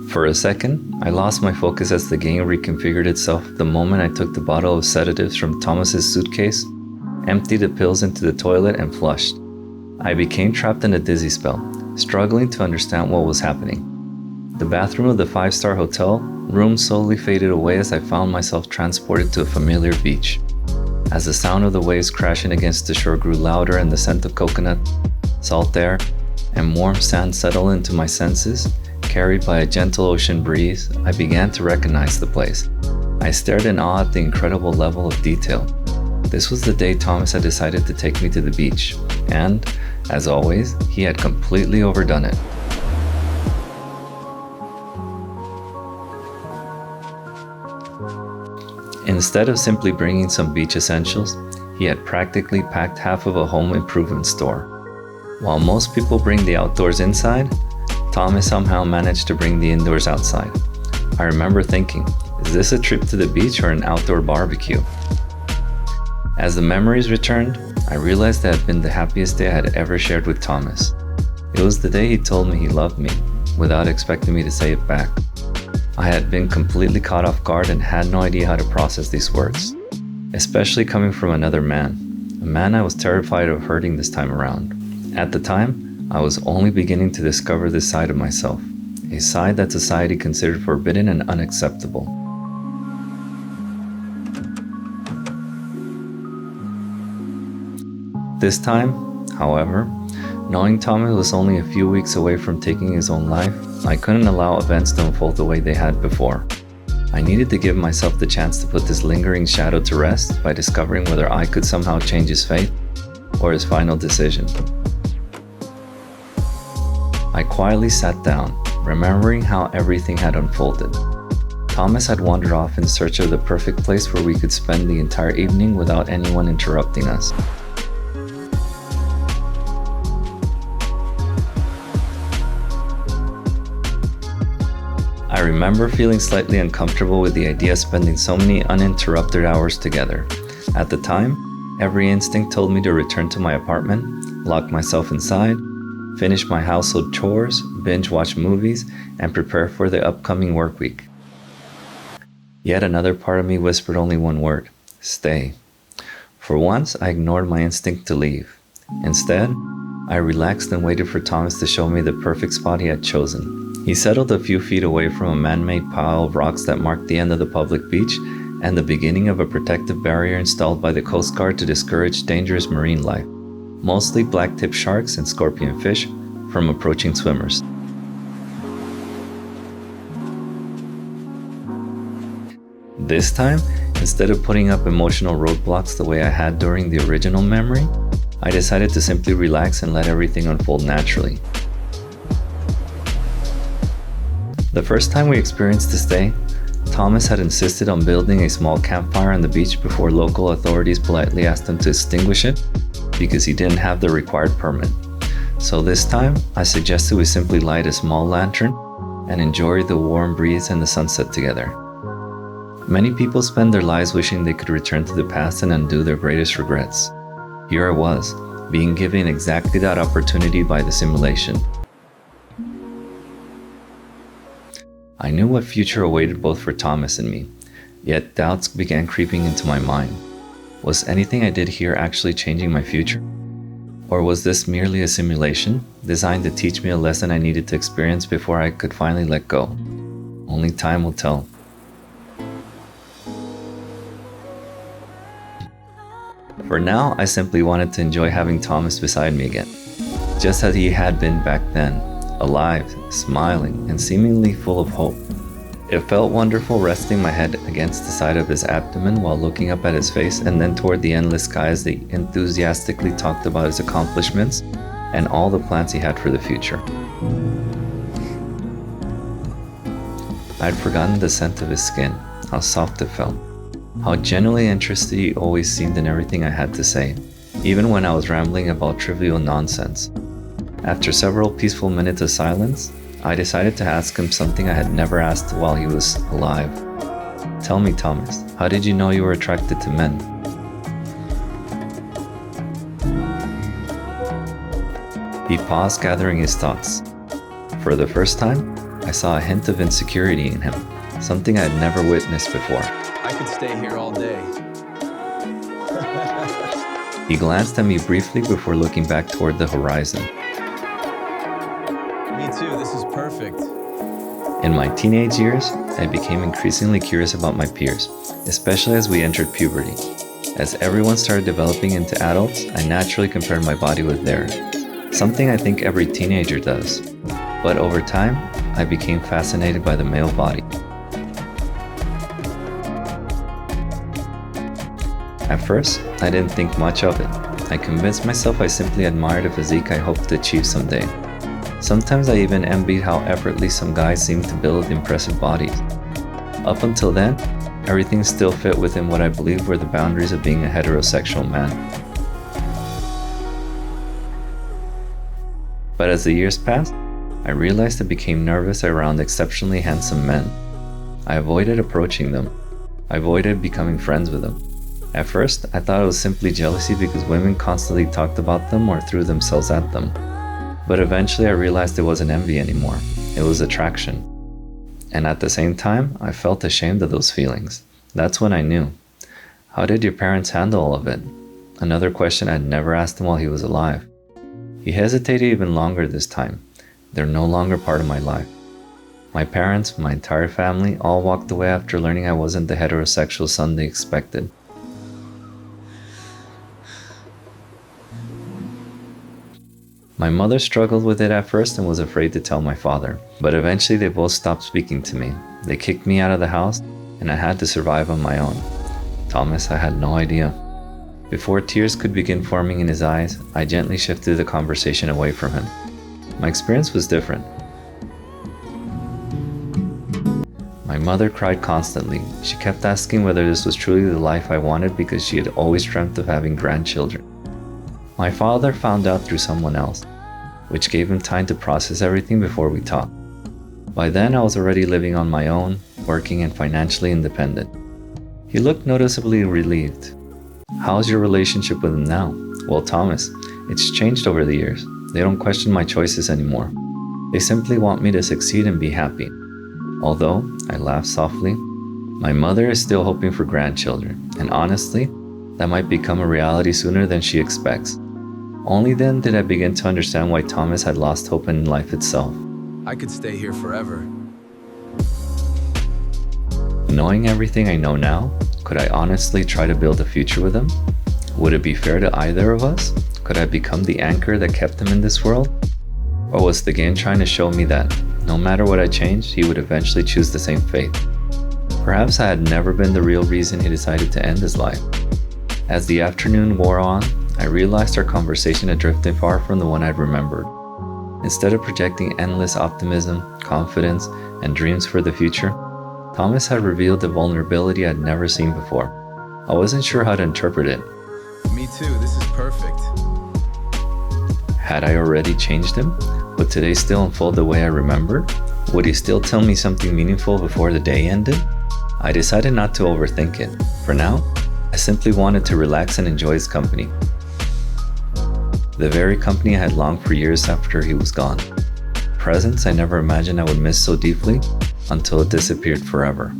For a second, I lost my focus as the game reconfigured itself the moment I took the bottle of sedatives from Thomas's suitcase, emptied the pills into the toilet, and flushed. I became trapped in a dizzy spell, struggling to understand what was happening. The bathroom of the 5-star hotel room slowly faded away as I found myself transported to a familiar beach. As the sound of the waves crashing against the shore grew louder and the scent of coconut, salt air, and warm sand settled into my senses, carried by a gentle ocean breeze, I began to recognize the place. I stared in awe at the incredible level of detail. This was the day Thomas had decided to take me to the beach, and, as always, he had completely overdone it. Instead of simply bringing some beach essentials, he had practically packed half of a home improvement store. While most people bring the outdoors inside, Thomas somehow managed to bring the indoors outside. I remember thinking, is this a trip to the beach or an outdoor barbecue? As the memories returned, I realized that had been the happiest day I had ever shared with Thomas. It was the day he told me he loved me, without expecting me to say it back. I had been completely caught off guard and had no idea how to process these words, especially coming from another man, a man I was terrified of hurting this time around. At the time, I was only beginning to discover this side of myself, a side that society considered forbidden and unacceptable. This time, however, knowing Thomas was only a few weeks away from taking his own life, I couldn't allow events to unfold the way they had before. I needed to give myself the chance to put this lingering shadow to rest by discovering whether I could somehow change his fate or his final decision. I quietly sat down, remembering how everything had unfolded. Thomas had wandered off in search of the perfect place where we could spend the entire evening without anyone interrupting us. I remember feeling slightly uncomfortable with the idea of spending so many uninterrupted hours together. At the time, every instinct told me to return to my apartment, lock myself inside, finish my household chores, binge watch movies, and prepare for the upcoming work week. Yet another part of me whispered only one word: stay. For once, I ignored my instinct to leave. Instead, I relaxed and waited for Thomas to show me the perfect spot he had chosen. He settled a few feet away from a man-made pile of rocks that marked the end of the public beach and the beginning of a protective barrier installed by the Coast Guard to discourage dangerous marine life, mostly black-tipped sharks and scorpion fish, from approaching swimmers. This time, instead of putting up emotional roadblocks the way I had during the original memory, I decided to simply relax and let everything unfold naturally. The first time we experienced this day, Thomas had insisted on building a small campfire on the beach before local authorities politely asked him to extinguish it because he didn't have the required permit. So this time, I suggested we simply light a small lantern and enjoy the warm breeze and the sunset together. Many people spend their lives wishing they could return to the past and undo their greatest regrets. Here I was, being given exactly that opportunity by the simulation. I knew what future awaited both for Thomas and me, yet doubts began creeping into my mind. Was anything I did here actually changing my future? Or was this merely a simulation, designed to teach me a lesson I needed to experience before I could finally let go? Only time will tell. For now, I simply wanted to enjoy having Thomas beside me again, just as he had been back then. Alive, smiling, and seemingly full of hope. It felt wonderful resting my head against the side of his abdomen while looking up at his face and then toward the endless sky as he enthusiastically talked about his accomplishments and all the plans he had for the future. I'd forgotten the scent of his skin, how soft it felt, how genuinely interested he always seemed in everything I had to say, even when I was rambling about trivial nonsense. After several peaceful minutes of silence, I decided to ask him something I had never asked while he was alive. Tell me, Thomas, how did you know you were attracted to men? He paused, gathering his thoughts. For the first time, I saw a hint of insecurity in him, something I had never witnessed before. I could stay here all day. He glanced at me briefly before looking back toward the horizon. Me too, this is perfect. In my teenage years, I became increasingly curious about my peers, especially as we entered puberty. As everyone started developing into adults, I naturally compared my body with theirs, something I think every teenager does. But over time, I became fascinated by the male body. At first, I didn't think much of it. I convinced myself I simply admired a physique I hoped to achieve someday. Sometimes I even envied how effortlessly some guys seemed to build impressive bodies. Up until then, everything still fit within what I believed were the boundaries of being a heterosexual man. But as the years passed, I realized I became nervous around exceptionally handsome men. I avoided approaching them. I avoided becoming friends with them. At first, I thought it was simply jealousy because women constantly talked about them or threw themselves at them. But eventually I realized it wasn't envy anymore. It was attraction. And at the same time, I felt ashamed of those feelings. That's when I knew. How did your parents handle all of it? Another question I'd never asked him while he was alive. He hesitated even longer this time. They're no longer part of my life. My parents, my entire family, all walked away after learning I wasn't the heterosexual son they expected. My mother struggled with it at first and was afraid to tell my father, but eventually they both stopped speaking to me. They kicked me out of the house, and I had to survive on my own. Thomas, I had no idea. Before tears could begin forming in his eyes, I gently shifted the conversation away from him. My experience was different. My mother cried constantly. She kept asking whether this was truly the life I wanted because she had always dreamt of having grandchildren. My father found out through someone else, which gave him time to process everything before we talked. By then, I was already living on my own, working and financially independent. He looked noticeably relieved. How's your relationship with him now? Well, Thomas, it's changed over the years. They don't question my choices anymore. They simply want me to succeed and be happy. Although, I laughed softly, my mother is still hoping for grandchildren, and honestly, that might become a reality sooner than she expects. Only then did I begin to understand why Thomas had lost hope in life itself. I could stay here forever. Knowing everything I know now, could I honestly try to build a future with him? Would it be fair to either of us? Could I become the anchor that kept him in this world? Or was the game trying to show me that, no matter what I changed, he would eventually choose the same fate? Perhaps I had never been the real reason he decided to end his life. As the afternoon wore on, I realized our conversation had drifted far from the one I'd remembered. Instead of projecting endless optimism, confidence, and dreams for the future, Thomas had revealed a vulnerability I'd never seen before. I wasn't sure how to interpret it. Me too, this is perfect. Had I already changed him? Would today still unfold the way I remembered? Would he still tell me something meaningful before the day ended? I decided not to overthink it. For now, I simply wanted to relax and enjoy his company. The very company I had longed for years after he was gone. Presence I never imagined I would miss so deeply until it disappeared forever.